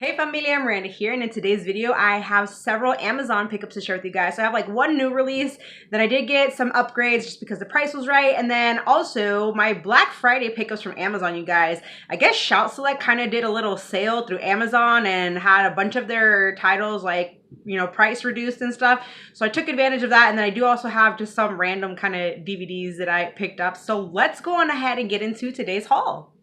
Hey familia, Miranda here, and in today's video I have several Amazon pickups to share with you guys. So I have like one new release, then I did get some upgrades just because the price was right, and then also my Black Friday pickups from Amazon, you guys. I guess Shout Select kind of did a little sale through Amazon and had a bunch of their titles like, you know, price reduced and stuff. So I took advantage of that, and then I do also have just some random kind of DVDs that I picked up. So let's go on ahead and get into today's haul.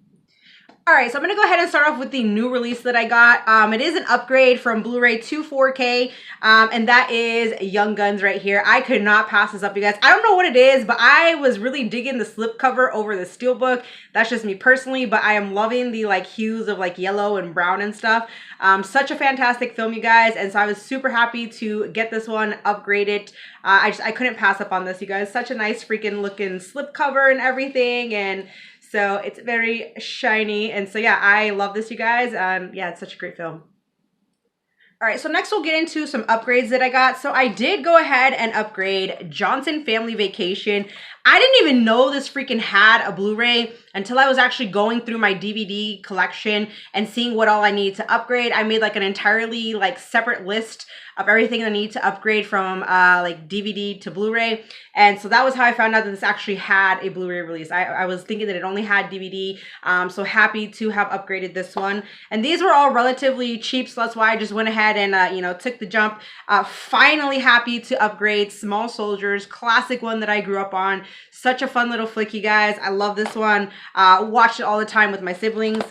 All right, so I'm gonna go ahead and start off with the new release that I got. It is an upgrade from Blu-ray to 4K, and that is Young Guns right here. I could not pass this up, you guys. I don't know what it is, but I was really digging the slipcover over the steelbook. That's just me personally, but I am loving the like hues of like yellow and brown and stuff. Such a fantastic film, you guys, and so I was super happy to get this one upgraded. I couldn't pass up on this, you guys. Such a nice freaking looking slipcover and everything, and so it's very shiny. And so yeah, I love this, you guys. Yeah, it's such a great film. All right, so next we'll get into some upgrades that I got. So I did go ahead and upgrade Johnson Family Vacation. I didn't even know this freaking had a Blu-ray until I was actually going through my DVD collection and seeing what all I need to upgrade. I made like an entirely like separate list of everything I need to upgrade from like DVD to Blu-ray. And so that was how I found out that this actually had a Blu-ray release. I was thinking that it only had DVD. So happy to have upgraded this one. And these were all relatively cheap, so that's why I just went ahead and you know, took the jump. Finally happy to upgrade Small Soldiers, classic one that I grew up on. Such a fun little flick, you guys. I love this one. Watched it all the time with my siblings.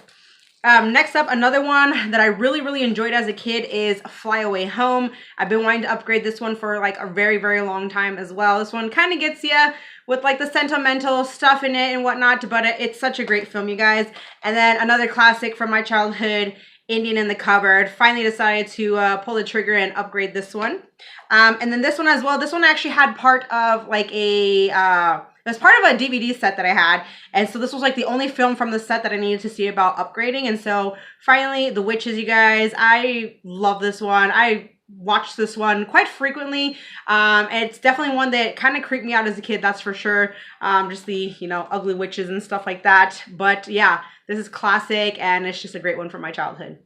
Next up, another one that I really enjoyed as a kid is Fly Away Home. I've been wanting to upgrade this one for like a very long time as well. This one kind of gets you with like the sentimental stuff in it and whatnot, but it's such a great film, you guys. And then another classic from my childhood, Indian in the Cupboard. Finally decided to pull the trigger and upgrade this one. And then this one as well. This one actually had part of like it was part of a DVD set that I had. And so this was like the only film from the set that I needed to see about upgrading. And so finally, The Witches, you guys. I love this one. I watched this one quite frequently. And it's definitely one that kind of creeped me out as a kid, that's for sure. Just the, you know, ugly witches and stuff like that. But yeah, this is classic and it's just a great one from my childhood.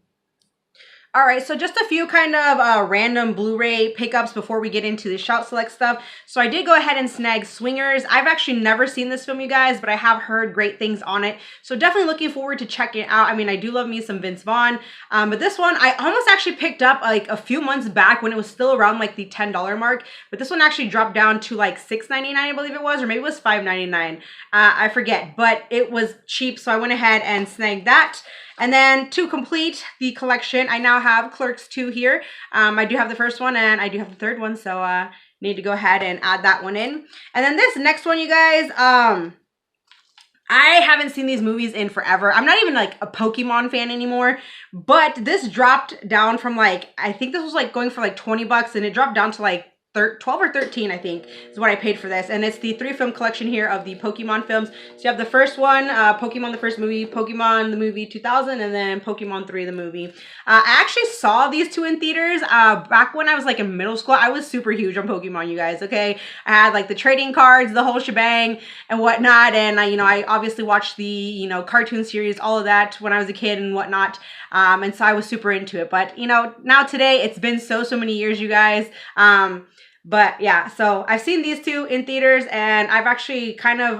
All right, so just a few kind of random Blu-ray pickups before we get into the Shout Select stuff. So I did go ahead and snag Swingers. I've actually never seen this film, you guys, but I have heard great things on it. So definitely looking forward to checking it out. I mean, I do love me some Vince Vaughn, but this one I almost actually picked up like a few months back when it was still around like the $10 mark. But this one actually dropped down to like $6.99, I believe it was, or maybe it was $5.99. I forget, but it was cheap, so I went ahead and snagged that. And then to complete the collection, I now have Clerks 2 here. I do have the first one and I do have the third one, so need to go ahead and add that one in. And then this next one, you guys, I haven't seen these movies in forever. I'm not even like a Pokemon fan anymore, but this dropped down from like, I think this was like going for like 20 bucks and it dropped down to like 12 or 13, I think, is what I paid for this. And it's the 3-film collection here of the Pokemon films. So you have the first one, Pokemon the first movie, Pokemon the movie 2000, and then Pokemon 3 the movie. I actually saw these two in theaters back when I was like in middle school. I was super huge on Pokemon, you guys, okay? I had like the trading cards, the whole shebang and whatnot. And you know, I obviously watched the, you know, cartoon series, all of that when I was a kid and whatnot. And so I was super into it. But you know, now today, it's been so many years, you guys. But yeah, so I've seen these two in theaters and I've actually kind of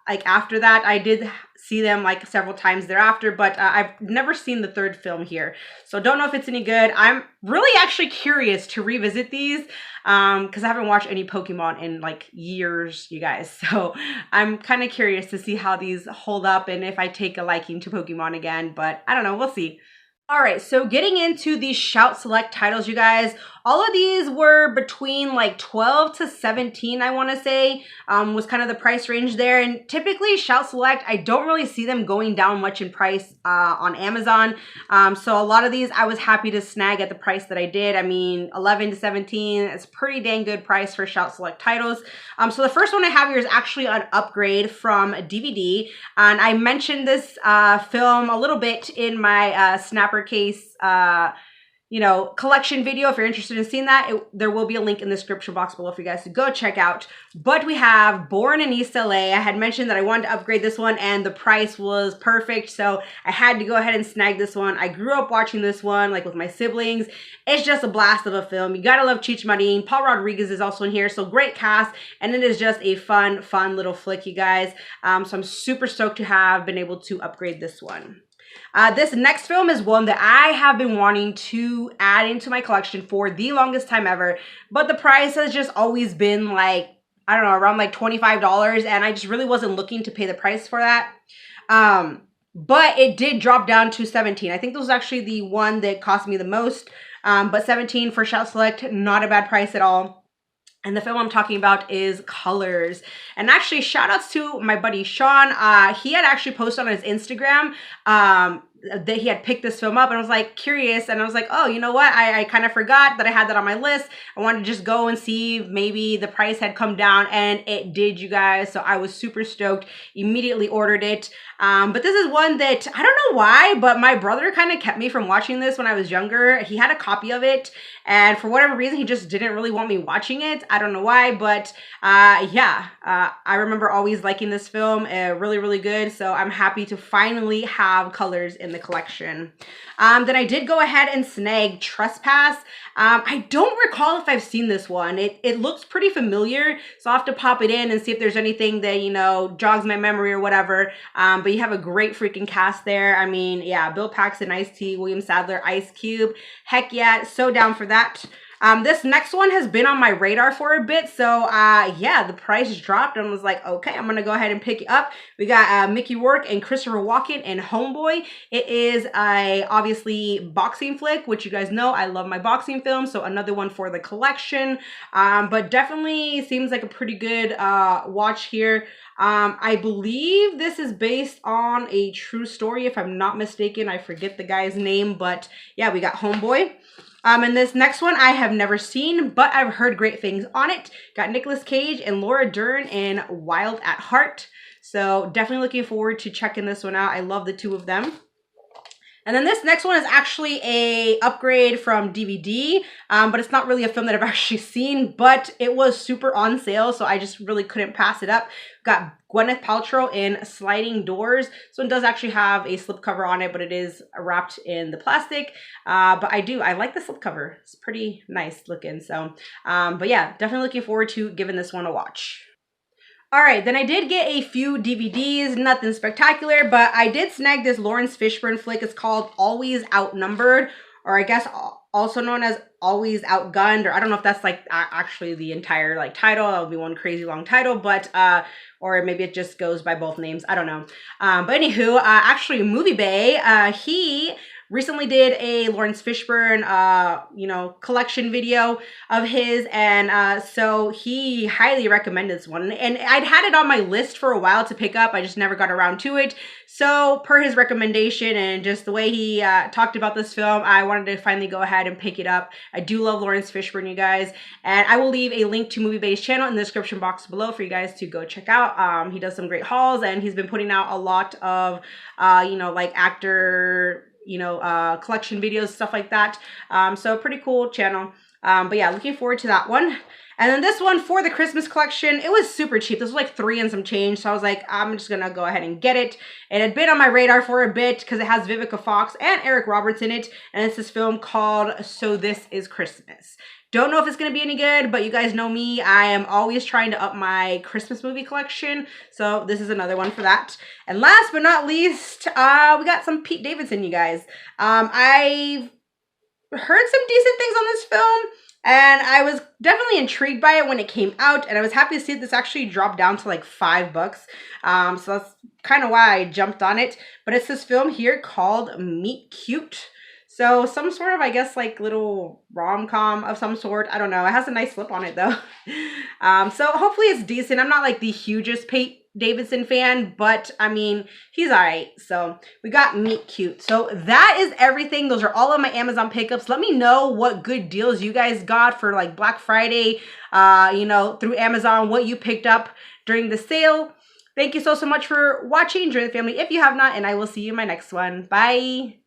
like after that, I did see them like several times thereafter, but I've never seen the third film here. So don't know if it's any good. I'm really actually curious to revisit these because I haven't watched any Pokemon in like years, you guys. So I'm kind of curious to see how these hold up and if I take a liking to Pokemon again, but I don't know, we'll see. All right, so getting into these Shout Select titles, you guys, all of these were between like 12 to 17, I want to say, was kind of the price range there. And typically Shout Select, I don't really see them going down much in price on Amazon. So a lot of these I was happy to snag at the price that I did. I mean, 11 to 17, it's pretty dang good price for Shout Select titles. So the first one I have here is actually an upgrade from DVD. And I mentioned this film a little bit in my Snapper Case collection video. If you're interested in seeing that, there will be a link in the description box below for you guys to go check out. But we have Born in East LA. I had mentioned that I wanted to upgrade this one and the price was perfect, so I had to go ahead and snag this one. I grew up watching this one like with my siblings. It's just a blast of a film. You gotta love Cheech Marin. Paul Rodriguez is also in here, so great cast, and it is just a fun little flick, you guys. So I'm super stoked to have been able to upgrade this one. This next film is one that I have been wanting to add into my collection for the longest time ever, but the price has just always been like, I don't know, around like $25, and I just really wasn't looking to pay the price for that. But it did drop down to $17. I think this was actually the one that cost me the most, but $17 for Shout Select, not a bad price at all. And the film I'm talking about is Colors. And actually, shout outs to my buddy Sean. He had actually posted on his Instagram that he had picked this film up, and I was like curious, and I was like, oh, you know what? I kind of forgot that I had that on my list. I wanted to just go and see if maybe the price had come down, and it did, you guys. So I was super stoked, immediately ordered it. But this is one that I don't know why, but my brother kind of kept me from watching this when I was younger. He had a copy of it, and for whatever reason, he just didn't really want me watching it. I don't know why, but I remember always liking this film. Really good. So I'm happy to finally have Colors in the collection. Then I did go ahead and snag Trespass. I don't recall if I've seen this one. It looks pretty familiar, so I'll have to pop it in and see if there's anything that, jogs my memory or whatever. But you have a great freaking cast there. I mean, yeah, Bill Paxton, Ice-T, William Sadler, Ice Cube. Heck yeah, so down for that. This next one has been on my radar for a bit, so yeah, the price dropped and I was like, okay, I'm gonna go ahead and pick it up. We got Mickey Rourke and Christopher Walken in Homeboy. It is a obviously boxing flick, which you guys know I love my boxing films, so another one for the collection. But definitely seems like a pretty good watch here. I believe this is based on a true story, if I'm not mistaken. I forget the guy's name, but yeah, we got Homeboy. And this next one I have never seen, but I've heard great things on it. Got Nicolas Cage and Laura Dern in Wild at Heart. So definitely looking forward to checking this one out. I love the two of them. And then this next one is actually a upgrade from DVD, but it's not really a film that I've actually seen, but it was super on sale, so I just really couldn't pass it up. Got Gwyneth Paltrow in Sliding Doors. So it does actually have a slipcover on it, but it is wrapped in the plastic. But I like the slipcover. It's pretty nice looking. So, but yeah, definitely looking forward to giving this one a watch. All right, then I did get a few DVDs, nothing spectacular, but I did snag this Lawrence Fishburne flick. It's called Always Outnumbered, or I guess also known as Always Outgunned, or I don't know if that's like actually the entire like title. That would be one crazy long title, but or maybe it just goes by both names. I don't know. But anywho, actually Movie Bay, he recently did a Lawrence Fishburne, collection video of his, and so he highly recommended this one. And I'd had it on my list for a while to pick up. I just never got around to it. So per his recommendation and just the way he talked about this film, I wanted to finally go ahead and pick it up. I do love Lawrence Fishburne, you guys. And I will leave a link to Movie Bay's channel in the description box below for you guys to go check out. He does some great hauls, and he's been putting out a lot of, like actor collection videos, stuff like that. So pretty cool channel. But yeah, looking forward to that one. And then this one for the Christmas collection, it was super cheap. This was like $3 and some change. So I was like, I'm just gonna go ahead and get it. It had been on my radar for a bit because it has Vivica Fox and Eric Roberts in it. And it's this film called So This Is Christmas. Don't know if it's going to be any good, but you guys know me. I am always trying to up my Christmas movie collection. So this is another one for that. And last but not least, we got some Pete Davidson, you guys. I've heard some decent things on this film, and I was definitely intrigued by it when it came out, and I was happy to see this actually dropped down to like $5. So that's kind of why I jumped on it. But it's this film here called Meet Cute. So some sort of, I guess, like little rom-com of some sort. I don't know. It has a nice slip on it though. So hopefully it's decent. I'm not like the hugest Pete Davidson fan, but I mean, he's all right. So we got Meet Cute. So that is everything. Those are all of my Amazon pickups. Let me know what good deals you guys got for like Black Friday, through Amazon, what you picked up during the sale. Thank you so much for watching. Enjoy the family if you have not, and I will see you in my next one. Bye.